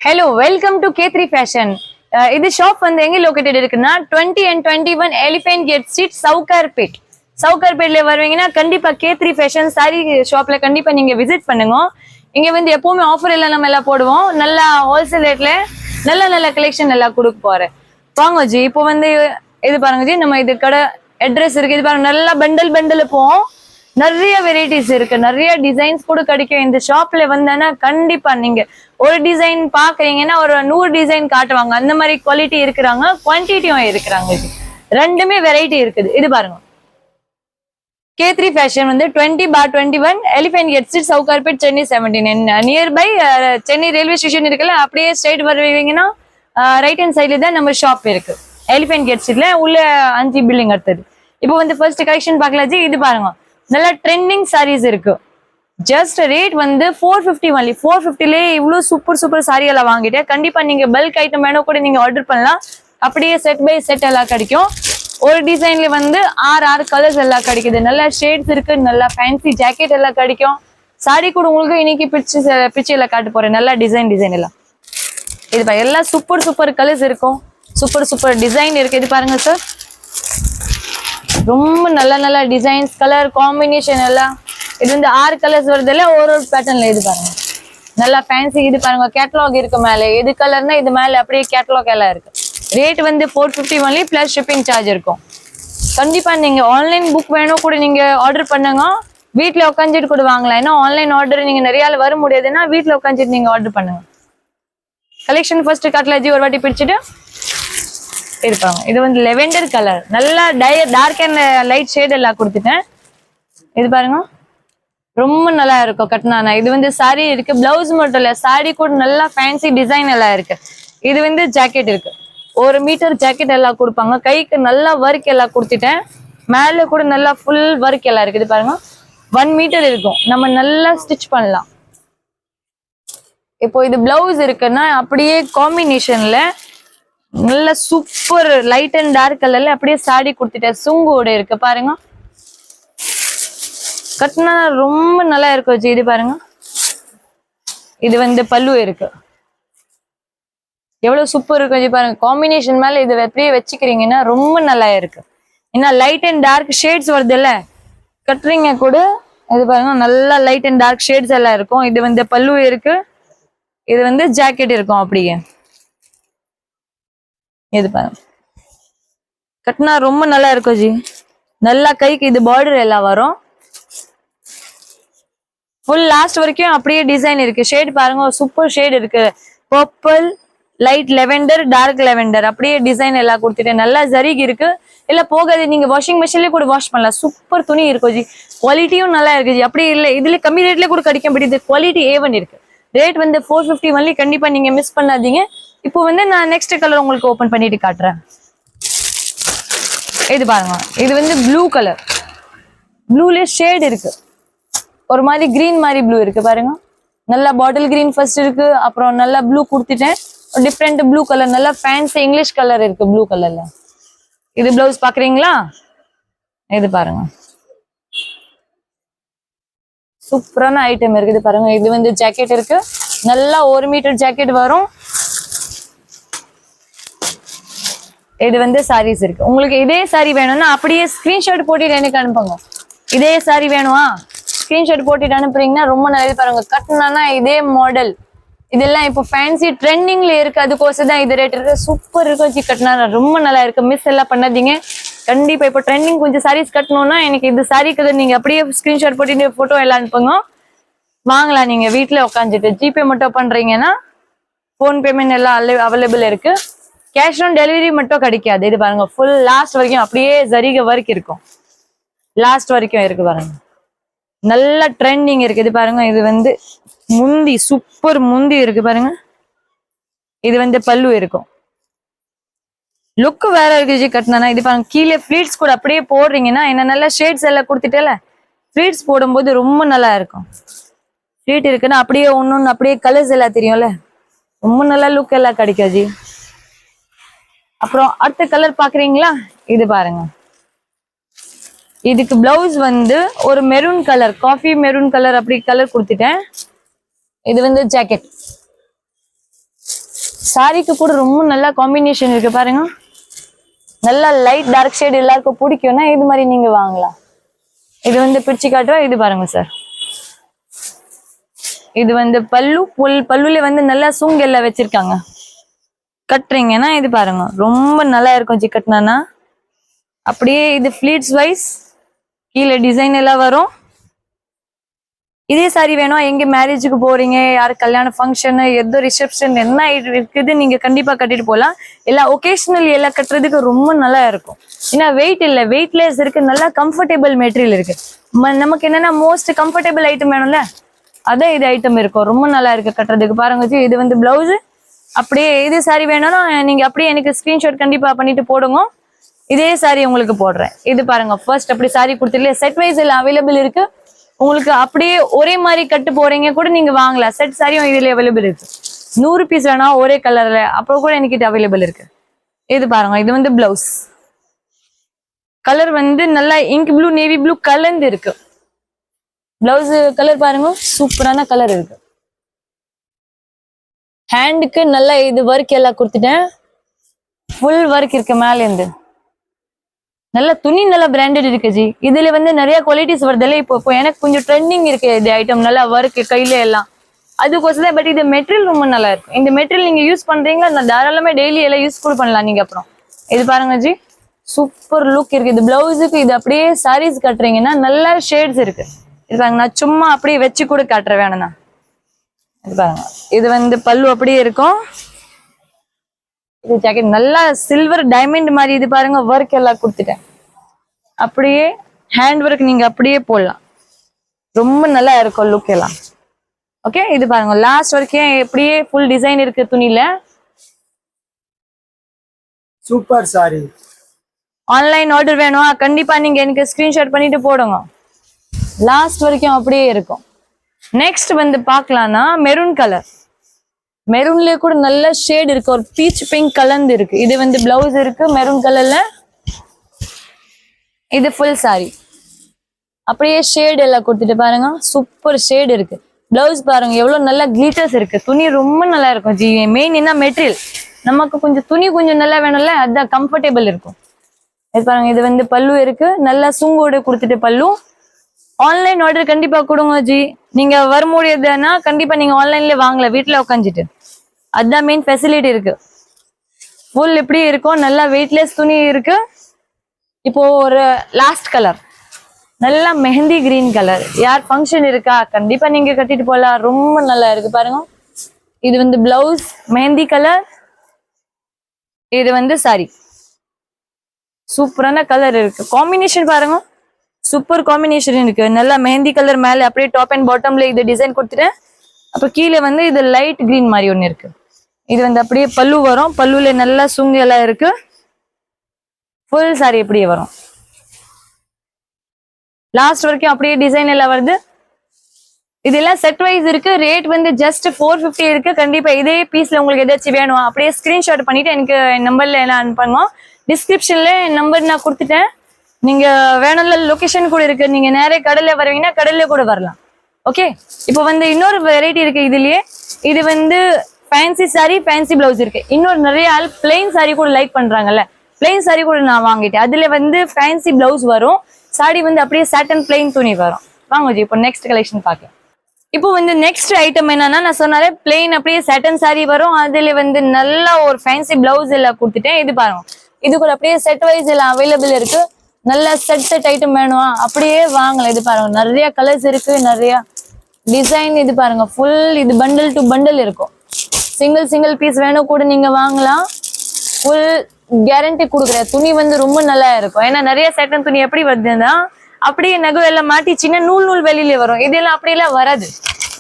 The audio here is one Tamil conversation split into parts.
Hello, welcome to K3 Fashion. This shop வந்து எங்க located இருக்குன்னா 20 and 21 Elephant Gate Street, Saukarpet. சவுகார்பேட்ல வருவீங்கன்னா கண்டிப்பா K3 Fashion சாரி ஷாப்ல கண்டிப்பா நீங்க விசிட் பண்ணுங்க. இங்க வந்து எப்பவுமே ஆஃபர் எல்லாம் நம்ம எல்லாம் போடுவோம். நல்லா ஹோல்சேல் ரேட்ல நல்ல கலெக்ஷன் எல்லாம் கொடுக்க போறேன். வாங்க ஜி, இப்போ வந்து இது பாருங்க ஜி, நம்ம இது கடை அட்ரஸ் இருக்கு. இது பாருங்க, நல்லா பண்டல் போவோம். நிறைய வெரைட்டிஸ் இருக்கு, நிறைய டிசைன்ஸ் கூட கிடைக்கும். இந்த ஷாப்ல வந்தேன்னா கண்டிப்பா நீங்க ஒரு டிசைன் பாக்குறீங்கன்னா ஒரு 100 டிசைன் காட்டுவாங்க. அந்த மாதிரி குவாலிட்டி இருக்கிறாங்க, குவான்டிட்டியும் இருக்கிறாங்க. ரெண்டுமே வெரைட்டி இருக்குது. இது பாருங்க, K3 Fashion வந்து 20/21 Elephant Gate Street, Saukarpet, Chennai 17. Nearby Chennai railway station இருக்குல்ல, அப்படியே ஸ்ட்ரைட் வருவீங்கன்னா ரைட் ஹேண்ட் சைட்ல தான் நம்ம ஷாப் இருக்கு. எலிஃபென்ட் கேட் ஸ்ட்ரீட்ல உள்ள 5 பில்டிங் அடுத்தது. இப்போ வந்து ஃபர்ஸ்ட் கலெக்ஷன் பார்க்கலாம் ஜி. இது பாருங்க, நல்ல ட்ரெண்டிங் சாரீஸ் இருக்கு. ஜஸ்ட் ரேட் வந்து 450 ஒன்லி. 450லேயே இவ்வளோ சூப்பர் சாரி எல்லாம் வாங்கிட்டேன். கண்டிப்பா நீங்க பல்க் ஐட்டம் வேணும் கூட நீங்க ஆர்டர் பண்ணலாம். அப்படியே செட் பை செட் எல்லாம் கிடைக்கும். ஒரு டிசைன்ல வந்து 6 கலர்ஸ் எல்லாம் கிடைக்குது. நல்ல ஷேட்ஸ் இருக்கு, நல்ல ஃபேன்சி ஜாக்கெட் எல்லாம் கிடைக்கும். சாரி கூட உங்களுக்கு இன்னைக்கு பிச்சு எல்லாம் காட்ட போறேன். நல்ல டிசைன் எல்லாம் இது எல்லாம் சூப்பர் கலர்ஸ் இருக்கும். சூப்பர் டிசைன் இருக்கு. இது பாருங்க சார், ரொம்ப நல்ல டிசைன்ஸ், கலர் காம்பினேஷன் எல்லாம். இது வந்து 6 கலர்ஸ் வருது இல்ல, ஒரு பேட்டர்ன்ல. இது பாருங்க, நல்லா ஃபேன்சி. இது பாருங்க, கேட்டலாக் இருக்கு மேல. எது கலர்னா இது மேல அப்படியே கேட்டலாக் எல்லாம் இருக்கு. ரேட் வந்து 450 ஒன்லி பிளஸ் ஷிப்பிங் சார்ஜ் இருக்கும். கண்டிப்பா நீங்க ஆன்லைன் புக் வேணும் கூட நீங்க ஆர்டர் பண்ணுங்க. வீட்டுல உட்காந்துட்டு கூட வாங்கலாம். ஏன்னா ஆன்லைன் ஆர்டர் நீங்க நிறைய வர முடியாதுன்னா வீட்டுல உட்காந்துட்டு நீங்க ஆர்டர் பண்ணுங்க. கலெக்ஷன் ஃபர்ஸ்ட் காட்டலாஜி ஒரு வாட்டி பிடிச்சிட்டு இருப்பாங்க. இது வந்து லெவெண்டர் கலர், நல்லா டார்க் அண்ட் லைட் ஷேட் எல்லாம் கொடுத்துட்டேன். இது பாருங்க, ரொம்ப நல்லா இருக்கும் கட்டினா. இது வந்து சாரி இருக்கு, பிளவுஸ் மட்டும் இல்ல, சாரி கூட நல்லா ஃபேன்சி டிசைன் எல்லாம் இருக்கு. இது வந்து ஜாக்கெட் இருக்கு, 1 மீட்டர் ஜாக்கெட் எல்லாம் கொடுப்பாங்க. கைக்கு நல்லா ஒர்க் எல்லாம் கொடுத்துட்டேன். மேல கூட நல்லா ஃபுல் ஒர்க் எல்லாம் இருக்கு. இது பாருங்க, 1 மீட்டர் இருக்கும். நம்ம நல்லா ஸ்டிச் பண்ணலாம். இப்போ இது பிளவுஸ் இருக்குன்னா அப்படியே காம்பினேஷன்ல நல்ல சூப்பர் லைட் அண்ட் டார்க் கலர்ல அப்படியே சாரி கொடுத்துட்டேன். சுங்கோட இருக்கு பாருங்க, கட்டினா ரொம்ப நல்லா இருக்கும் ஜி. இது பாருங்க, இது வந்து பல்லு இருக்கு. எவ்வளவு சூப்பர் இருக்கும் ஜி பாருங்க. காம்பினேஷன் மேல இது எப்படியே வச்சுக்கிறீங்கன்னா ரொம்ப நல்லா இருக்கு. ஏன்னா லைட் அண்ட் டார்க் ஷேட்ஸ் வருது இல்ல, கட்டுறீங்க கூட. இது பாருங்க, நல்லா லைட் அண்ட் டார்க் ஷேட்ஸ் எல்லாம் இருக்கும். இது வந்து பல்லு இருக்கு, இது வந்து ஜாக்கெட் இருக்கும் அப்படியே. இது பாருங்க, கட்டினா ரொம்ப நல்லா இருக்கும் ஜி. நல்லா கைக்கு இது பார்டர் எல்லாம் வரும். ஃபுல் லாஸ்ட் வரைக்கும் அப்படியே டிசைன் இருக்கு. ஷேட் பாருங்க, சூப்பர் ஷேட் இருக்கு. Purple, light lavender, dark lavender அப்படியே டிசைன் எல்லாம் கொடுத்துட்டு நல்லா ஜரிக் இருக்கு. இல்ல போகாது, நீங்க வாஷிங் மிஷின்லயே கூட வாஷ் பண்ணலாம். சூப்பர் துணி இருக்கும் ஜி. குவாலிட்டியும் நல்லா இருக்கு ஜி. அப்படி இல்லை, இதுல கம்மி ரேட்ல கூட கிடைக்கும். பட் இது குவாலிட்டி A1 இருக்கு. ரேட் வந்து 450 ஒன்லி. கண்டிப்பா நீங்க மிஸ் பண்ணாதீங்க. இப்போ வந்து நான் நெக்ஸ்ட் கலர் உங்களுக்கு ஓபன் பண்ணிட்டு காட்டுறேன். இது பாருங்க, இது வந்து ப்ளூ கலர். ப்ளூல ஷேட் இருக்கு, ஒரு மாதிரி கிரீன் மாதிரி ப்ளூ இருக்கு பாருங்க. நல்லா பாட்டில் கிரீன் ஃபர்ஸ்ட் இருக்கு, அப்புறம் நல்லா ப்ளூ கொடுத்துட்டேன். டிஃப்ரெண்ட் ப்ளூ கலர், நல்லா ஃபேன்சி இங்கிலீஷ் கலர் இருக்கு ப்ளூ கலர்ல. இது பிளவுஸ் பாக்குறீங்களா? இது பாருங்க, சூப்பரான ஐட்டம் இருக்குது பாருங்க. இது வந்து ஜாக்கெட் இருக்கு, நல்லா 1 மீட்டர் ஜாக்கெட் வரும். இது வந்து சாரீஸ் இருக்கு. உங்களுக்கு இதே சாரி வேணும்னா அப்படியே ஸ்கிரீன்ஷாட் போட்டுட்டு எனக்கு அனுப்புங்க. இதே சாரி வேணுமா, ஸ்கிரீன்ஷாட் போட்டுட்டு அனுப்புறீங்கன்னா ரொம்ப நல்லது. பாருங்க, கட்டினா இதே மாடல் இதெல்லாம் இப்போ ஃபேன்சி ட்ரெண்டிங்ல இருக்கு. அதுக்கோசம் தான் இது ரேட் இருக்கு. சூப்பர் இருக்கும் ஜி. கட்டினா ரொம்ப நல்லா இருக்கு. மிஸ் எல்லாம் பண்ணாதீங்க. கண்டிப்பா இப்போ ட்ரெண்டிங் கொஞ்சம் சாரீஸ் கட்டணும்னா எனக்கு இது சாரிக்கு நீங்க அப்படியே ஸ்கிரீன்ஷாட் போட்டு போட்டோ எல்லாம் அனுப்புங்க. வாங்கலாம் நீங்க வீட்டுல உட்காந்துட்டு. ஜிபே மட்டும் பண்றீங்கன்னா போன் பேமெண்ட் எல்லாம் அவைலபிள் இருக்கு. கேஷ் ஆன் டெலிவரி மட்டும் கிடைக்காது. இது பாருங்க, ஃபுல் லாஸ்ட் வரைக்கும் அப்படியே ஜரிக ஒர்க் இருக்கும். லாஸ்ட் வரைக்கும் இருக்கு பாருங்க, நல்ல ட்ரெண்டிங் இருக்கு. இது பாருங்க, இது வந்து முந்தி, சூப்பர் முந்தி இருக்கு பாருங்க. இது வந்து பல்லு இருக்கும். லுக் வேற இருக்கு ஜி கட்டினா. இது பாருங்க, கீழே ஃபிளீட்ஸ் கூட அப்படியே போடுறீங்கன்னா என்ன நல்ல ஷேட்ஸ் எல்லாம் கொடுத்துட்டேல, ஃபிளீட்ஸ் போடும்போது ரொம்ப நல்லா இருக்கும். ஃபிளீட் இருக்குன்னா அப்படியே ஒன்னொன்னு அப்படியே கலர்ஸ் எல்லாம் தெரியும்ல, ரொம்ப நல்லா லுக் எல்லாம் கிடைக்கும் ஜி. அப்புறம் அடுத்த கலர் பாக்குறீங்களா? இது பாருங்க, இதுக்கு பிளவுஸ் வந்து ஒரு maroon colour, coffee maroon colour அப்படி கலர் கொடுத்துட்டேன். இது வந்து ஜாக்கெட். சாரிக்கு கூட ரொம்ப நல்லா காம்பினேஷன் இருக்கு பாருங்க. நல்லா லைட் டார்க் ஷேட் எல்லாருக்கும் பிடிக்கும்னா இது மாதிரி நீங்க வாங்கலாம். இது வந்து பிரிச்சு காட்டுறோம். இது பாருங்க சார், இது வந்து பல்லு. பல்லுல வந்து நல்லா சூங்க எல்லாம் வச்சிருக்காங்க. கட்டுறீங்கன்னா இது பாருங்க ரொம்ப நல்லா இருக்கும் ஜி கட்டினா. அப்படியே இது ஃபிளீட்ஸ் வைஸ் கீழே டிசைன் எல்லாம் வரும். இதே சாரி வேணும் எங்க மேரேஜுக்கு போறீங்க, யாரு கல்யாண ஃபங்க்ஷன், எதோ ரிசப்ஷன் என்ன இருக்குது நீங்க கண்டிப்பா கட்டிட்டு போகலாம். எல்லாம் ஒகேஷனல் எல்லாம் கட்டுறதுக்கு ரொம்ப நல்லா இருக்கும். ஏன்னா வெயிட் இல்லை, வெயிட்லெஸ் இருக்கு, நல்லா கம்ஃபர்டபுள் மெட்டீரியல் இருக்கு. நமக்கு என்னன்னா மோஸ்ட் கம்ஃபர்டபுள் ஐட்டம் வேணும்ல, அதான் இது ஐட்டம் இருக்கும். ரொம்ப நல்லா இருக்கு கட்டுறதுக்கு. பாருங்க ஜி, இது வந்து பிளவுஸ். அப்படியே இது சாரி வேணும்னா நீங்க அப்படியே எனக்கு ஸ்கிரீன்ஷாட் கண்டிப்பா பண்ணிட்டு போடுங்க. இதே சாரி உங்களுக்கு போடுறேன். இது பாருங்க ஃபர்ஸ்ட் அப்படி சாரி கொடுத்துருக்கேன். செட் வைஸ் எல்லாம் அவைலபிள் இருக்கு. உங்களுக்கு அப்படியே ஒரே மாதிரி கட்டு போறீங்க கூட நீங்க வாங்கலாம். செட் சாரியும் இதுல அவைலபிள் இருக்கு. 100 பீஸ் வேணா ஒரே கலர்ல அப்போ கூட எனக்கு அவைலபிள் இருக்கு. இது பாருங்க, இது வந்து பிளவுஸ். கலர் வந்து நல்லா இங்க் ப்ளூ நேவி ப்ளூ கலந்து இருக்கு. பிளவுஸ் கலர் பாருங்க சூப்பரான கலர் இருக்கு. ஹேண்டுக்கு நல்லா இது ஒர்க் எல்லாம் கொடுத்துட்டேன். ஃபுல் ஒர்க் இருக்கு மேல இருந்து. நல்ல துணி நல்லா பிராண்டட் இருக்கு ஜி. இதுல வந்து நிறைய குவாலிட்டிஸ் வருதுல்ல. இப்போ எனக்கு கொஞ்சம் ட்ரெண்டிங் இருக்கு இது ஐட்டம். நல்லா ஒர்க் கையில எல்லாம் அதுக்கோசம் தான். பட் இது மெட்டீரியல் ரொம்ப நல்லா இருக்கும். இந்த மெட்டீரியல் நீங்க யூஸ் பண்றீங்களா, நான் தாராளமா டெய்லி எல்லாம் யூஸ் கூட பண்ணலாம் நீங்க. அப்புறம் இது பாருங்க ஜி, சூப்பர் லுக் இருக்கு. இது பிளவுஸுக்கு இது அப்படியே சாரீஸ் கட்டுறீங்கன்னா நல்லா ஷேட்ஸ் இருக்கு. இது பாருங்க, நான் சும்மா அப்படியே வச்சு கூட காட்டுறேன் வேணும்னா. இது பாருங்க, இது வந்து பல்லு அப்படியே இருக்கும். இது ஜாக்கெட் நல்லா சில்வர் டைமண்ட் மாதிரி. இது பாருங்க ஒர்க் எல்லாம் கொடுத்துட்டேன். அப்படியே ஹேண்ட் ஒர்க் நீங்க அப்படியே போடலாம். ரொம்ப நல்லா இருக்கும் லுக் எல்லாம். ஓகே, இது பாருங்க லாஸ்ட் வரைக்கும் எப்படியே ஃபுல் டிசைன் இருக்கு துணியில. Super sorry. ஆன்லைன் ஆர்டர் வேணும் கண்டிப்பா நீங்க எனக்கு ஸ்கிரீன்ஷாட் பண்ணிட்டு போடுங்க. லாஸ்ட் வரைக்கும் அப்படியே இருக்கும். நெக்ஸ்ட் வந்து பார்க்கலாம்னா மெரூன் கலர். மெரூன்ல கூட நல்ல ஷேட் இருக்கு. ஒரு பீச் பிங்க் கலந்து இருக்கு. இது வந்து பிளவுஸ் இருக்கு மெரூன் கலர்ல. இது ஃபுல் சாரி அப்படியே ஷேட் எல்லாம் கொடுத்துட்டு பாருங்க சூப்பர் ஷேட் இருக்கு. பிளவுஸ் பாருங்க எவ்வளவு நல்லா கிளிட்டர்ஸ் இருக்கு. துணி ரொம்ப நல்லா இருக்கும் ஜி. மெயின் என்ன மெட்டீரியல், நமக்கு கொஞ்சம் துணி கொஞ்சம் நல்லா வேணும்ல, அதுதான் கம்ஃபர்டபுள் இருக்கும். இது பாருங்க, இது வந்து பல்லு இருக்கு. நல்லா சுங்கோட கொடுத்துட்டு பல்லு. ஆன்லைன் ஆர்டர் கண்டிப்பா கொடுங்க ஜி. நீங்க வர முடியாதுன்னா கண்டிப்பா நீங்க ஆன்லைன்ல வாங்கல வீட்டுல உட்காந்துட்டு. அதுதான் மெயின் ஃபெசிலிட்டி இருக்கு. ஃபுல் இப்படி இருக்கும். நல்லா வெயிட்லெஸ் துணி இருக்கு. இப்போ ஒரு லாஸ்ட் கலர் நல்லா மெஹந்தி கிரீன் கலர். யார் ஃபங்க்ஷன் இருக்கா கண்டிப்பா நீங்க கட்டிட்டு போகலாம். ரொம்ப நல்லா இருக்கு பாருங்க. இது வந்து பிளவுஸ் மெஹந்தி கலர். இது வந்து சாரி சூப்பரான கலர் இருக்கு. காம்பினேஷன் பாருங்க சூப்பர் காம்பினேஷன் இருக்கு. நல்லா மெஹந்தி கலர் மேல அப்படியே டாப் அண்ட் பாட்டம்ல இது டிசைன் கொடுத்துட்டேன். அப்ப கீழே வந்து இது லைட் கிரீன் மாதிரி ஒண்ணு இருக்கு. இது வந்து அப்படியே பல்லு வரும். பல்லுல நல்லா சுங்கு எல்லாம் இருக்கு. ஃபுல் சாரி அப்படியே வரும். லாஸ்ட் வரைக்கும் அப்படியே டிசைன் எல்லாம் வருது. இதெல்லாம் செட் வைஸ் இருக்கு. ரேட் வந்து ஜஸ்ட் 450 இருக்கு. கண்டிப்பா இதே பீஸ்ல உங்களுக்கு ஏதாச்சும் வேணும் அப்படியே ஸ்கிரீன்ஷாட் பண்ணிட்டு எனக்கு நம்பர்ல எல்லாம் அனுப்புங்க. டிஸ்கிரிப்ஷன்ல நம்பர் நான் கொடுத்துட்டேன். நீங்க வேணும்ல லொகேஷன் கூட இருக்கு. நீங்க நேரே கடல்ல வருவீங்கன்னா கடல்ல கூட வரலாம். ஓகே, இப்போ வந்து இன்னொரு வெரைட்டி இருக்கு இதுலயே. இது வந்து ஃபேன்சி சாரி, ஃபேன்சி பிளவுஸ் இருக்கு. இன்னொரு நிறைய ஆள் பிளெயின் சாரி கூட லைக் பண்றாங்கல்ல, பிளெயின் சாரி கூட நான் வாங்கிட்டேன். அதுல வந்து ஃபேன்சி பிளவுஸ் வரும். சாரி வந்து அப்படியே சாட்டன் பிளெயின் துணி வரும். வாங்க ஜி, இப்போ நெக்ஸ்ட் கலெக்ஷன் பார்க்கலாம். இப்போ வந்து நெக்ஸ்ட் ஐட்டம் என்னன்னா, நான் சொன்னாலே பிளெயின் அப்படியே சாட்டன் சாரி வரும். அதுல வந்து நல்ல ஒரு ஃபேன்சி பிளவுஸ் எல்லாம் கொடுத்துட்டேன். இது பாருங்க, இது கூட அப்படியே செட் வைஸ் எல்லாம் அவைலபிள் இருக்கு. நல்ல செட் ஐட்டம் வேணுமா அப்படியே வாங்கலாம். இது பாருங்க நிறைய கலர்ஸ் இருக்கு, நிறைய டிசைன். இது பாருங்க ஃபுல் இது பண்டில் டு பண்டில் இருக்கும். சிங்கிள் பீஸ் வேணும் கூட நீங்க வாங்கலாம். ஃபுல் கேரண்டி கொடுக்குறேன். துணி வந்து ரொம்ப நல்லா இருக்கும். ஏன்னா நிறைய சாட்டன் துணி எப்படி வருதுன்னா அப்படியே நகை எல்லாம் மாட்டி சின்ன நூல் வெளியில வரும். இதெல்லாம் அப்படியெல்லாம் வராது.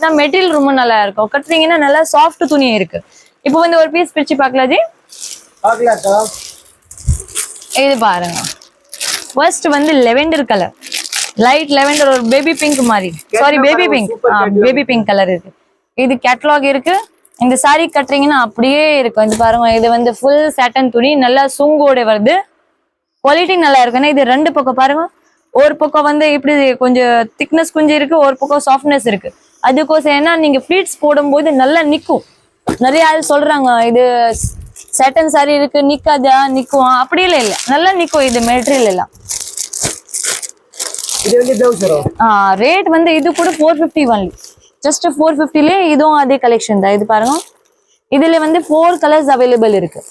நான் மெட்டீரியல் ரொம்ப நல்லா இருக்கும். கட்டுறீங்கன்னா நல்லா சாஃப்ட் துணி இருக்கு. இப்போ வந்து ஒரு பீஸ் பிரிச்சு பார்க்கலாம் ஜி. இது பாருங்க ஃபர்ஸ்ட் வந்து லெவெண்டர் கலர், லைட் லெவெண்டர், ஒரு பேபி பிங்க் மாதிரி. Sorry baby pink, baby pink colour இருக்கு. இது கேட்டலாக் இருக்கு. இந்த சாரி கட்டுறீங்கன்னா அப்படியே இருக்கும். இது பாருங்க, இது வந்து ஃபுல் சாட்டன் துணி நல்லா சுங்கோட வருது. குவாலிட்டி நல்லா இருக்குன்னா இது ரெண்டு பக்கம் பாருங்க. ஒரு பக்கம் வந்து இப்படி கொஞ்சம் திக்னஸ் கொஞ்சம் இருக்கு, ஒரு பக்கம் சாஃப்ட்னஸ் இருக்கு. அதுக்கோசம் ஏன்னா நீங்க ஃபிளீட்ஸ் போடும்போது நல்லா நிற்கும். நிறைய ஆள் சொல்றாங்க இது சேட்டன் சாரி இருக்கு நிக்காதா, நிக்கும், அப்படியே இல்ல நல்லா நிக்கும் இது மெட்டீரியல் எல்லாம். இது வந்து பிளவுஸ் வரும். ரேட் வந்து இது கூட 450 ஒன்லி, ஜஸ்ட் 450லே. இதுவும் அதே கலெக்ஷன் தான். இது பாருங்க, இதுல வந்து 4 கலர்ஸ் அவைலபிள் இருக்கு.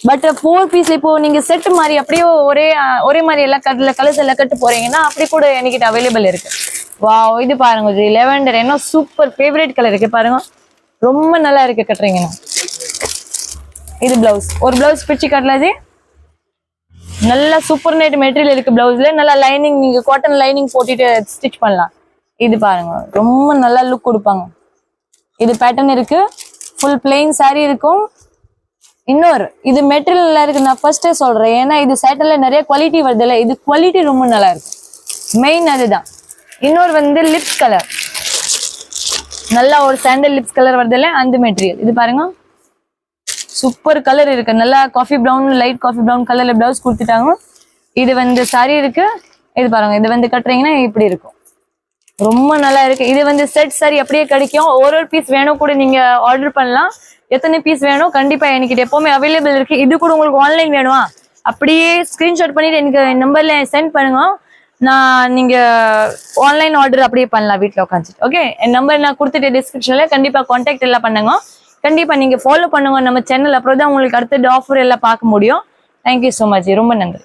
பட் 4 பீஸ் இப்போ நீங்க செட் மாதிரி அப்படியே ஒரே மாதிரி எல்லாம் கலர்ஸ் எல்லாம் கட்டு போறீங்கன்னா அப்படி கூட என்கிட்ட அவைலபிள் இருக்கு. வாவ், இது பாருங்க ஜி, லெவெண்டர் என்ன சூப்பர் ஃபேவரட் கலர் இருக்கு பாருங்க, ரொம்ப நல்லா இருக்கு கட்டுறீங்கன்னா. இது பிளவுஸ், ஒரு பிளவுஸ் பிச்சு கட்டலாம் ஜி. நல்லா சூப்பர் நெட் மெட்டீரியல் இருக்கு பிளவுஸ்ல, நல்லா லைனிங், நீங்க காட்டன் லைனிங் போட்டுட்டு ஸ்டிச் பண்ணலாம். இது பாருங்க, ரொம்ப நல்லா லுக் கொடுப்பாங்க. இது பேட்டர்ன் இருக்கு, ஃபுல் பிளெயின் saree இருக்கும். இன்னொரு இது மெட்டீரியல் இருக்கு, நான் ஃபர்ஸ்டே சொல்றேன், ஏன்னா இது சேட்டன்ல நிறைய குவாலிட்டி வருது இல்ல, இது குவாலிட்டி ரொம்ப நல்லா இருக்கு, மெயின் அதுதான். இன்னொரு வந்து லிப்ஸ் கலர், நல்லா ஒரு சாண்டல் லிப்ஸ் கலர் வருது இல்ல, அந்த மெட்டீரியல். இது பாருங்க, சூப்பர் கலர் இருக்கு, நல்லா coffee brown, light coffee brown கலர்ல பிளவுஸ் கொடுத்துட்டாங்க. இது வந்து saree இருக்கு. இது பாருங்க, இது வந்து கட்டுறீங்கன்னா இப்படி இருக்கும், ரொம்ப நல்லா இருக்கு. இது வந்து செட் saree அப்படியே கிடைக்கும். ஒரு பீஸ் வேணும் கூட நீங்க ஆர்டர் பண்ணலாம். எத்தனை பீஸ் வேணும் கண்டிப்பா என்கிட்ட எப்பவுமே அவைலபிள் இருக்கு. இது கூட உங்களுக்கு ஆன்லைன் வேணுமா, அப்படியே ஸ்கிரீன்ஷாட் பண்ணிட்டு எனக்கு நம்பர்ல சென்ட் பண்ணுங்க. நீங்க ஆன்லைன் ஆர்டர் அப்படியே பண்ணலாம் வீட்டுல உட்காந்துட்டு. ஓகே, என் நம்பர் நான் கொடுத்துட்டு டிஸ்கிரிப்ஷன்ல கண்டிப்பா கான்டாக்ட் எல்லாம் பண்ணுங்க. கண்டிப்பா நீங்க ஃபாலோ பண்ணுங்க நம்ம சேனல், அப்புறம் தான் உங்களுக்கு அடுத்த ஆஃபர் எல்லாம் பார்க்க முடியும். தேங்க்யூ ஸோ மச், ரொம்ப நன்றி.